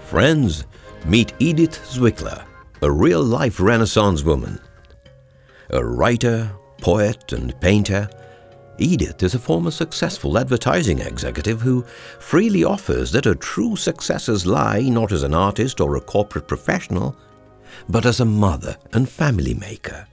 Friends, meet Edythe Zwickler, a real-life Renaissance woman. A writer, poet, and painter, Edythe is a former successful advertising executive who freely offers that her true successes lie not as an artist or a corporate professional, but as a mother and family maker.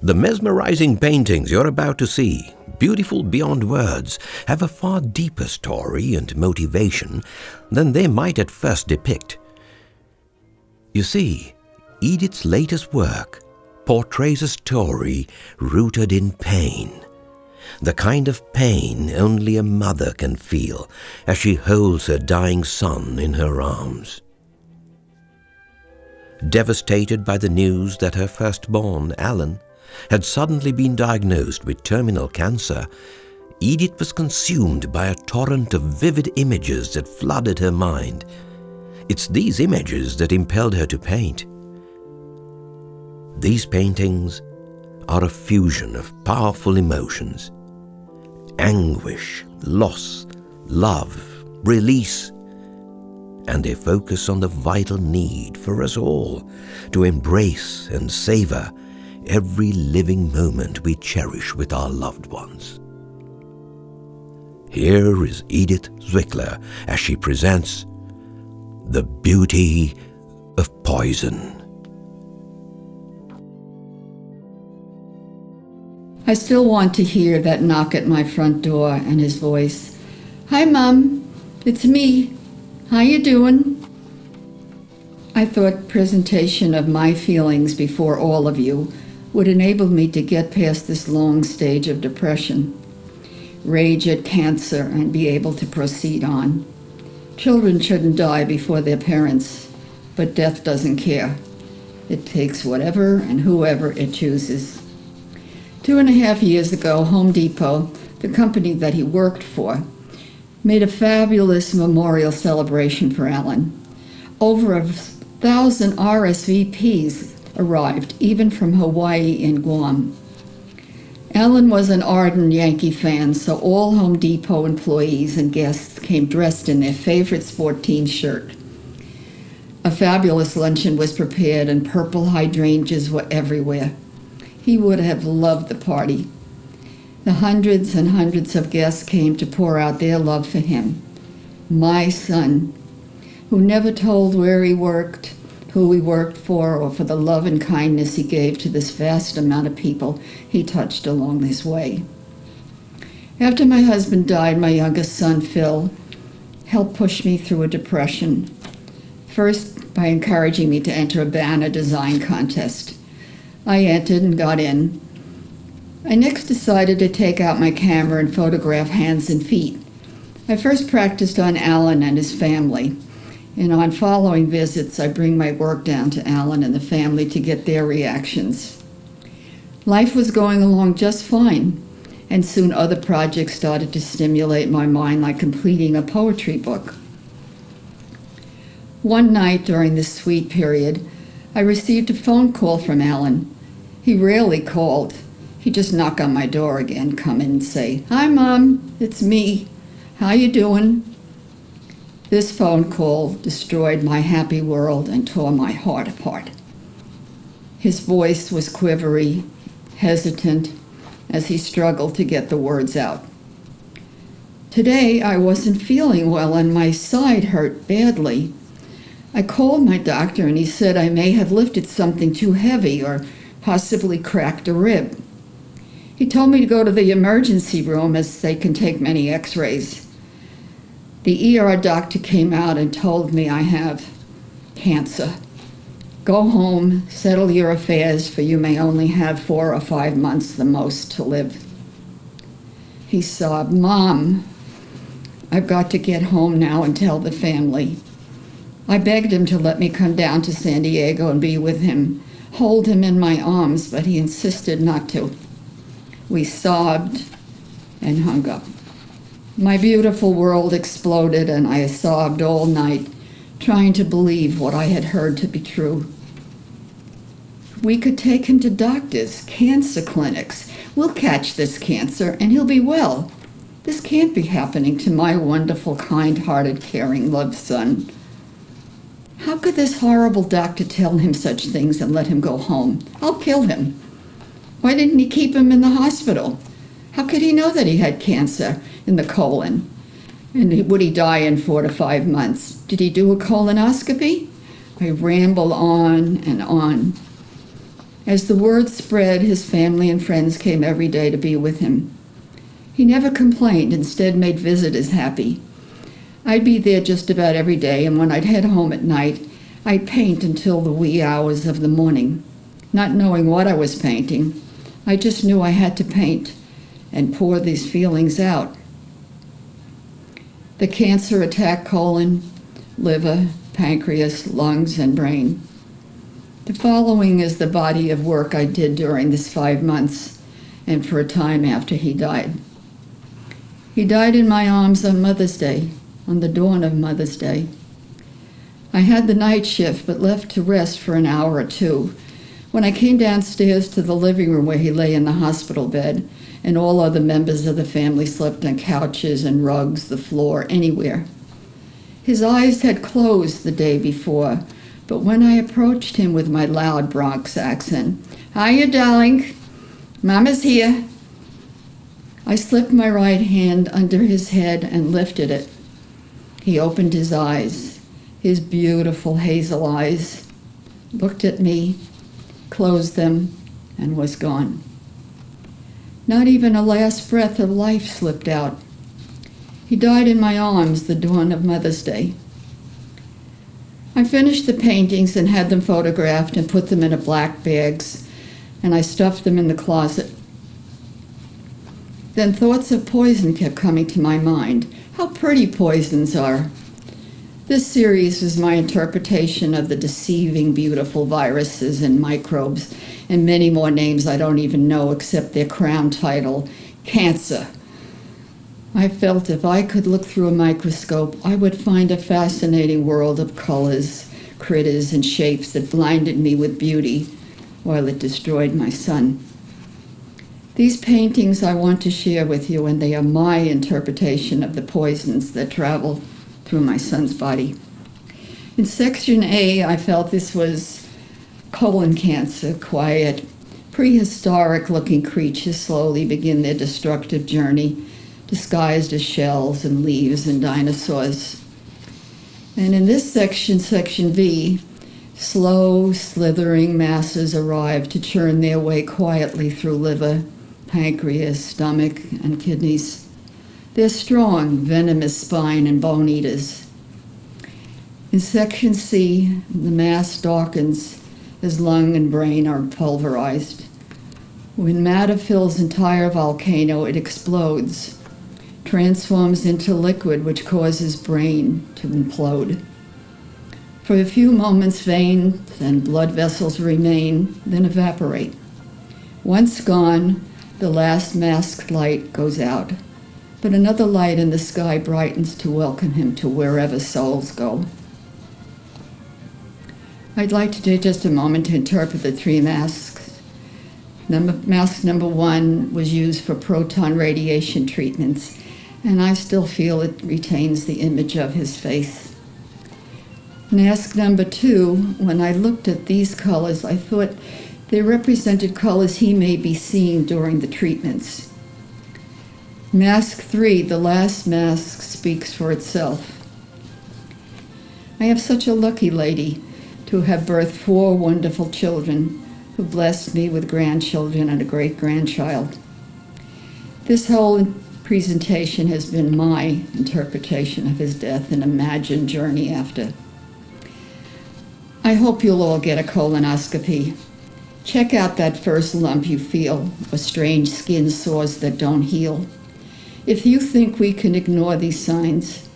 The mesmerizing paintings you're about to see, beautiful beyond words, have a far deeper story and motivation than they might at first depict. You see, Edythe's latest work portrays a story rooted in pain, the kind of pain only a mother can feel as she holds her dying son in her arms. Devastated by the news that her firstborn, Alan, had suddenly been diagnosed with terminal cancer, Edythe was consumed by a torrent of vivid images that flooded her mind. It's these images that impelled her to paint. These paintings are a fusion of powerful emotions: anguish, loss, love, release, and they focus on the vital need for us all to embrace and savor every living moment we cherish with our loved ones. Here is Edythe Zwickler as she presents The Beauty of Poison. I still want to hear that knock at my front door and his voice. "Hi, Mom. It's me. How you doing?" I thought presentation of my feelings before all of you would enable me to get past this long stage of depression, rage at cancer, and be able to proceed on. Children shouldn't die before their parents, but death doesn't care. It takes whatever and whoever it chooses. 2.5 years ago, Home Depot, the company that he worked for, made a fabulous memorial celebration for Alan. Over 1,000 RSVPs arrived, even from Hawaii and Guam. Alan was an ardent Yankee fan, so all Home Depot employees and guests came dressed in their favorite sport team shirt. A fabulous luncheon was prepared and purple hydrangeas were everywhere. He would have loved the party. The hundreds and hundreds of guests came to pour out their love for him. My son, who never told where he worked, who he worked for, or for the love and kindness he gave to this vast amount of people he touched along his way. After my husband died, my youngest son, Phil, helped push me through a depression. First, by encouraging me to enter a banner design contest. I entered and got in. I next decided to take out my camera and photograph hands and feet. I first practiced on Alan and his family, and on following visits, I bring my work down to Alan and the family to get their reactions. Life was going along just fine, and soon other projects started to stimulate my mind, like completing a poetry book. One night during this sweet period, I received a phone call from Alan. He rarely called. He'd just knock on my door again, come in and say, "Hi, Mom, it's me. How you doing?" This phone call destroyed my happy world and tore my heart apart. His voice was quivery, hesitant, as he struggled to get the words out. Today, I wasn't feeling well and my side hurt badly. I called my doctor and he said I may have lifted something too heavy or possibly cracked a rib. He told me to go to the emergency room as they can take many x-rays. The ER doctor came out and told me I have cancer. Go home, settle your affairs, for you may only have 4 or 5 months the most to live. He sobbed, "Mom, I've got to get home now and tell the family." I begged him to let me come down to San Diego and be with him, hold him in my arms, but he insisted not to. We sobbed and hung up. My beautiful world exploded, and I sobbed all night, trying to believe what I had heard to be true. We could take him to doctors, cancer clinics. We'll catch this cancer, and he'll be well. This can't be happening to my wonderful, kind-hearted, caring, loved son. How could this horrible doctor tell him such things and let him go home? I'll kill him. Why didn't he keep him in the hospital? How could he know that he had cancer in the colon? And would he die in 4 to 5 months? Did he do a colonoscopy? I ramble on and on. As the word spread, his family and friends came every day to be with him. He never complained, instead made visitors happy. I'd be there just about every day, and when I'd head home at night, I'd paint until the wee hours of the morning. Not knowing what I was painting, I just knew I had to paint and pour these feelings out. The cancer-attacked colon, liver, pancreas, lungs, and brain. The following is the body of work I did during this 5 months and for a time after he died. He died in my arms on Mother's Day, on the dawn of Mother's Day. I had the night shift but left to rest for an hour or two. When I came downstairs to the living room where he lay in the hospital bed, and all other members of the family slept on couches and rugs, the floor, anywhere. His eyes had closed the day before, but when I approached him with my loud Bronx accent, "Hiya, darling, Mama's here," I slipped my right hand under his head and lifted it. He opened his eyes, his beautiful hazel eyes, looked at me, closed them, and was gone. Not even a last breath of life slipped out. He died in my arms the dawn of Mother's Day. I finished the paintings and had them photographed and put them in black bags, and I stuffed them in the closet. Then thoughts of poison kept coming to my mind. How pretty poisons are. This series is my interpretation of the deceiving, beautiful viruses and microbes, and many more names I don't even know except their crown title, cancer. I felt if I could look through a microscope, I would find a fascinating world of colors, critters, and shapes that blinded me with beauty while it destroyed my son. These paintings I want to share with you, and they are my interpretation of the poisons that travel through my son's body. In section A, I felt this was colon cancer, quiet, prehistoric-looking creatures slowly begin their destructive journey, disguised as shells and leaves and dinosaurs. And in this section, section B, slow, slithering masses arrive to churn their way quietly through liver, pancreas, stomach, and kidneys. They're strong, venomous spine and bone eaters. In section C, the mass darkens as lung and brain are pulverized. When matter fills entire volcano, it explodes, transforms into liquid which causes brain to implode. For a few moments, veins and blood vessels remain, then evaporate. Once gone, the last masked light goes out, but another light in the sky brightens to welcome him to wherever souls go. I'd like to take just a moment to interpret the 3 masks. Mask number 1 was used for proton radiation treatments, and I still feel it retains the image of his face. Mask number 2, when I looked at these colors, I thought they represented colors he may be seeing during the treatments. Mask 3, the last mask, speaks for itself. I have such a lucky lady to have birthed 4 wonderful children who blessed me with grandchildren and a great-grandchild. This whole presentation has been my interpretation of his death and imagined journey after. I hope you'll all get a colonoscopy. Check out that first lump you feel, or strange skin sores that don't heal. If you think we can ignore these signs,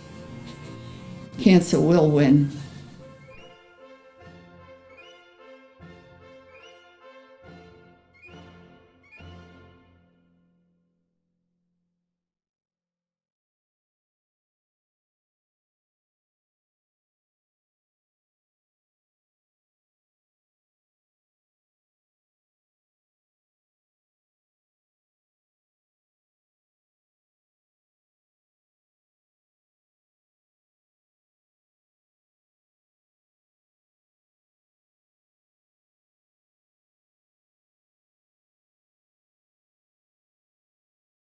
cancer will win.